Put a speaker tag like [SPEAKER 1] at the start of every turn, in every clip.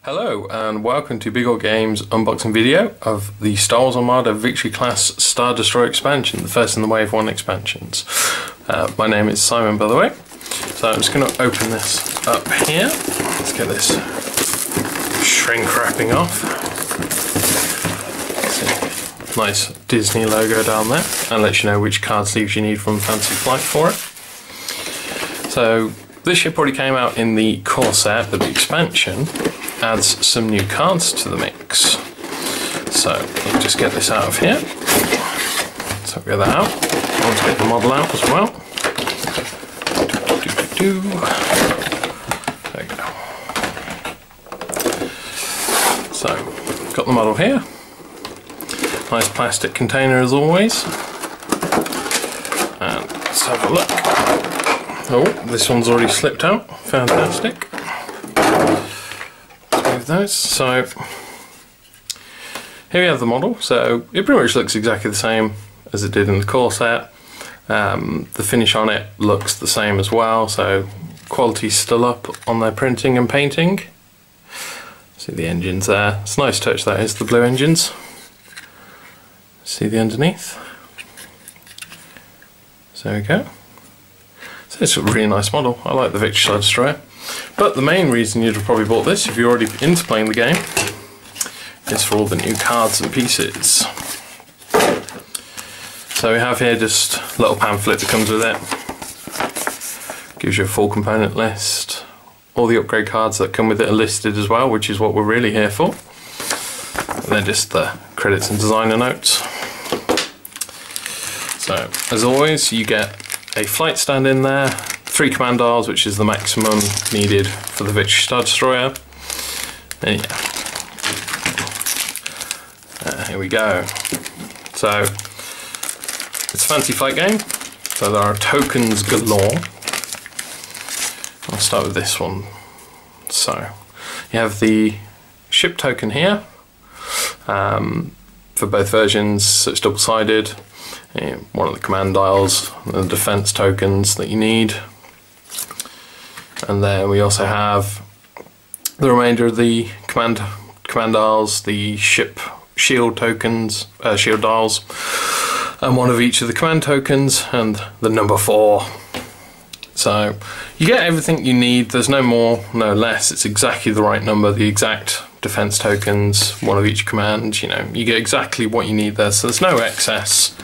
[SPEAKER 1] Hello and welcome to Big Ol Games unboxing video of the Star Wars Armada Victory Class Star Destroyer expansion, the first in the Wave 1 expansions. My name is Simon, by the way. So I'm just going to open this up here. Let's get this shrink wrapping off. Nice Disney logo down there, and lets you know which card sleeves you need from Fantasy Flight for it. So this ship already came out in the core set, but the expansion adds some new cards to the mix. So I'll just get this out of here. So get that out. I want to get the model out as well. There we go. So got the model here. Nice plastic container as always. And let's have a look. Oh, this one's already slipped out. Fantastic. Those. So here we have the model. So it pretty much looks exactly the same as it did in the core set. The finish on it looks the same as well, so quality's still up on their printing and painting. See the engines there. It's a nice touch, that is, the blue engines. See the underneath. So there we go. So it's a really nice model. I like the Victory Star Destroyer. But the main reason you'd have probably bought this, if you're already into playing the game, is for all the new cards and pieces. So we have here just a little pamphlet that comes with it. Gives you a full component list. All the upgrade cards that come with it are listed as well, which is what we're really here for. And then just the credits and designer notes. So as always, you get a flight stand in there, 3 command dials, which is the maximum needed for the Victory Star Destroyer. And yeah, here we go. So it's a fancy flight game, so there are tokens galore. I'll start with this one. So you have the ship token here for both versions, so it's double-sided. One of the command dials, the defense tokens that you need. And then we also have the remainder of the command dials, the ship shield tokens, shield dials, and one of each of the command tokens, and the number 4. So you get everything you need. There's no more, no less. It's exactly the right number, the exact defense tokens, one of each command. You know, you get exactly what you need there. So there's no excess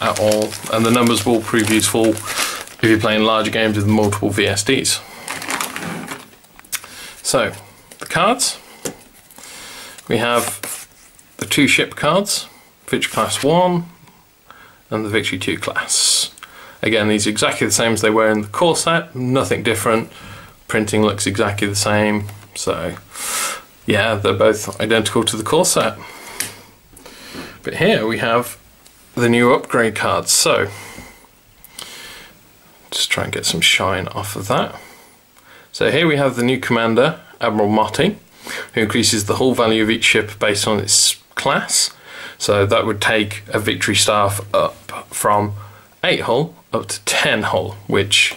[SPEAKER 1] at all, and the numbers will prove useful if you're playing larger games with multiple VSDs. So, the cards. We have the 2 ship cards, Victory Class 1 and the Victory 2 class. Again, these are exactly the same as they were in the core set, nothing different. Printing looks exactly the same, so yeah, they're both identical to the core set. But here we have the new upgrade cards, so just try and get some shine off of that. So here we have the new commander, Admiral Motti, who increases the hull value of each ship based on its class. So that would take a Victory staff up from 8 hull up to 10 hull, which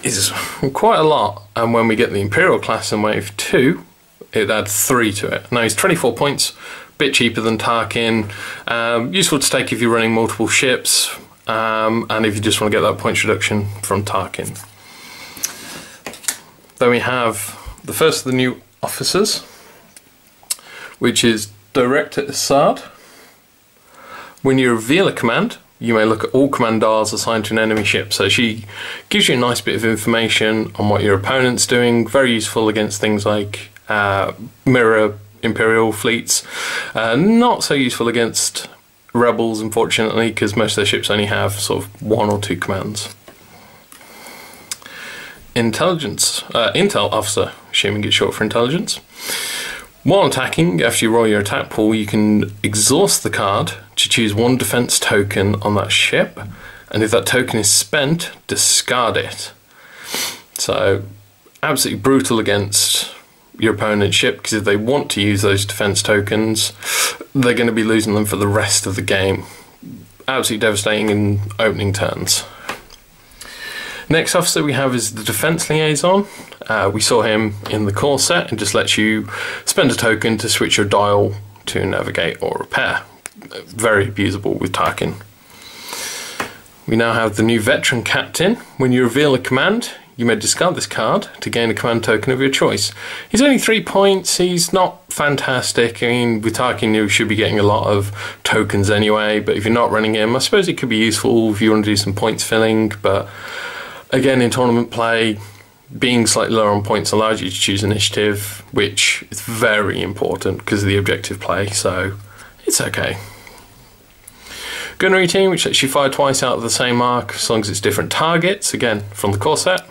[SPEAKER 1] is quite a lot. And when we get the Imperial class in Wave 2, it adds 3 to it. Now he's 24 points, bit cheaper than Tarkin, useful to take if you're running multiple ships, and if you just want to get that points reduction from Tarkin. Then we have the first of the new officers, which is Director Assad. When you reveal a command, you may look at all command dials assigned to an enemy ship. So she gives you a nice bit of information on what your opponent's doing, very useful against things like mirror Imperial fleets. Not so useful against rebels, unfortunately, because most of their ships only have sort of 1 or 2 commands. Intel officer, assuming it's short for intelligence. While attacking, after you roll your attack pool, you can exhaust the card to choose 1 defense token on that ship, and if that token is spent, discard it. So absolutely brutal against your opponent's ship, because if they want to use those defense tokens, they're going to be losing them for the rest of the game. Absolutely devastating in opening turns. Next officer we have is the Defense Liaison. We saw him in the core set and just lets you spend a token to switch your dial to navigate or repair. Very abusable with Tarkin. We now have the new Veteran Captain. When you reveal a command, you may discard this card to gain a command token of your choice. He's only 3 points, he's not fantastic. I mean, with Tarkin you should be getting a lot of tokens anyway, but if you're not running him, I suppose it could be useful if you want to do some points filling, but again, in tournament play, being slightly lower on points allows you to choose initiative, which is very important because of the objective play, so it's okay. Gunnery team, which lets you fire twice out of the same mark as long as it's different targets, again from the core set.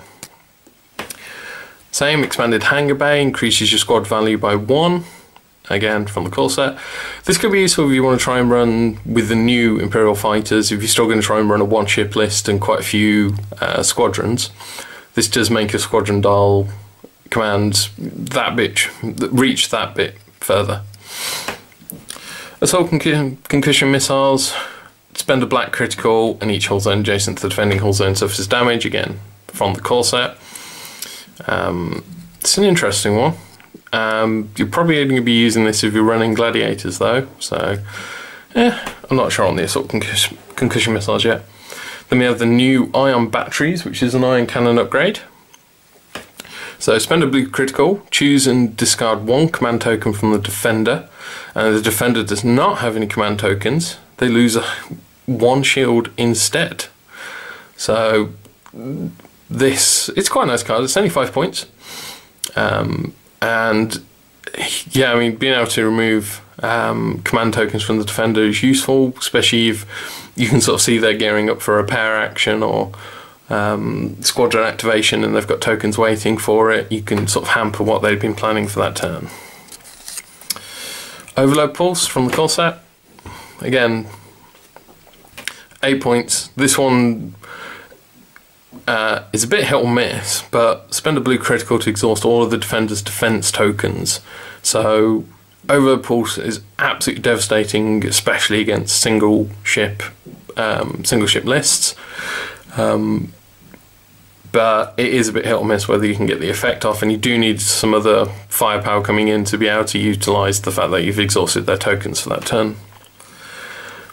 [SPEAKER 1] Same, expanded hangar bay, increases your squad value by 1, again from the core set. This could be useful if you want to try and run with the new Imperial fighters, if you're still going to try and run a one ship list and quite a few squadrons. This does make your squadron dial commands reach that bit further. Assault concussion missiles, spend a black critical and each hull zone adjacent to the defending hull zone suffers damage, again from the core set. It's an interesting one. You're probably going to be using this if you're running gladiators though, so I'm not sure on the assault concussion missiles yet. Then we have the new ion batteries, which is an ion cannon upgrade. So spend a blue critical, choose and discard 1 command token from the defender, and the defender does not have any command tokens, they lose 1 shield instead. So it's quite a nice card, it's only 5 points. And yeah, I mean, being able to remove command tokens from the defender is useful, especially if you can sort of see they're gearing up for a repair action or squadron activation and they've got tokens waiting for it. You can sort of hamper what they've been planning for that turn. Overload Pulse from the core set, again 8 points. This one is a bit hit or miss, but spend a blue critical to exhaust all of the defender's defense tokens. So Overload Pulse is absolutely devastating, especially against single ship lists. But it is a bit hit or miss whether you can get the effect off, and you do need some other firepower coming in to be able to utilise the fact that you've exhausted their tokens for that turn.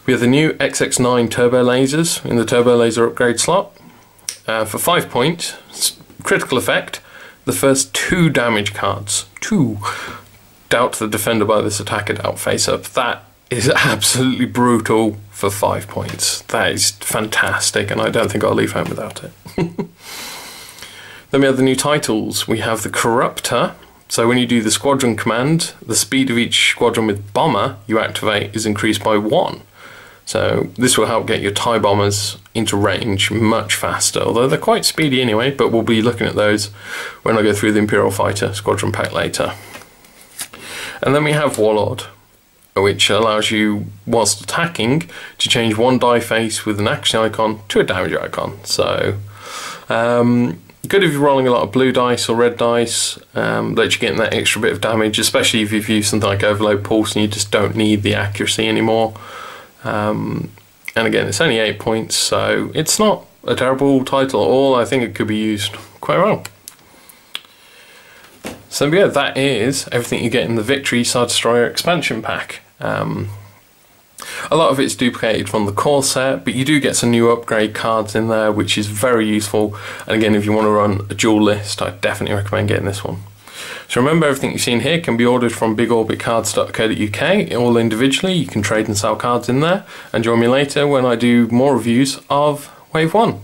[SPEAKER 1] We have the new XX9 turbo lasers in the turbo laser upgrade slot. For 5 points, critical effect, the first 2 damage cards, 2, doubt the defender by this attacker, doubt face up. That is absolutely brutal for 5 points. That is fantastic, and I don't think I'll leave home without it. Then we have the new titles. We have the Corruptor. So when you do the squadron command, the speed of each squadron with bomber you activate is increased by 1. So this will help get your TIE bombers into range much faster, although they're quite speedy anyway, but we'll be looking at those when I go through the Imperial Fighter squadron pack later. And then we have Warlord, which allows you, whilst attacking, to change 1 die face with an action icon to a damage icon. So good if you're rolling a lot of blue dice or red dice, lets you get that extra bit of damage, especially if you've used something like Overload Pulse and you just don't need the accuracy anymore. And again, it's only 8 points, so it's not a terrible title at all. I think it could be used quite well. So yeah, that is everything you get in the Victory Star Destroyer expansion pack. A lot of it's duplicated from the core set, but you do get some new upgrade cards in there, which is very useful. And again, if you want to run a dual list, I definitely recommend getting this one. So remember, everything you've seen here can be ordered from bigorbitcards.co.uk, all individually. You can trade and sell cards in there, and join me later when I do more reviews of Wave 1.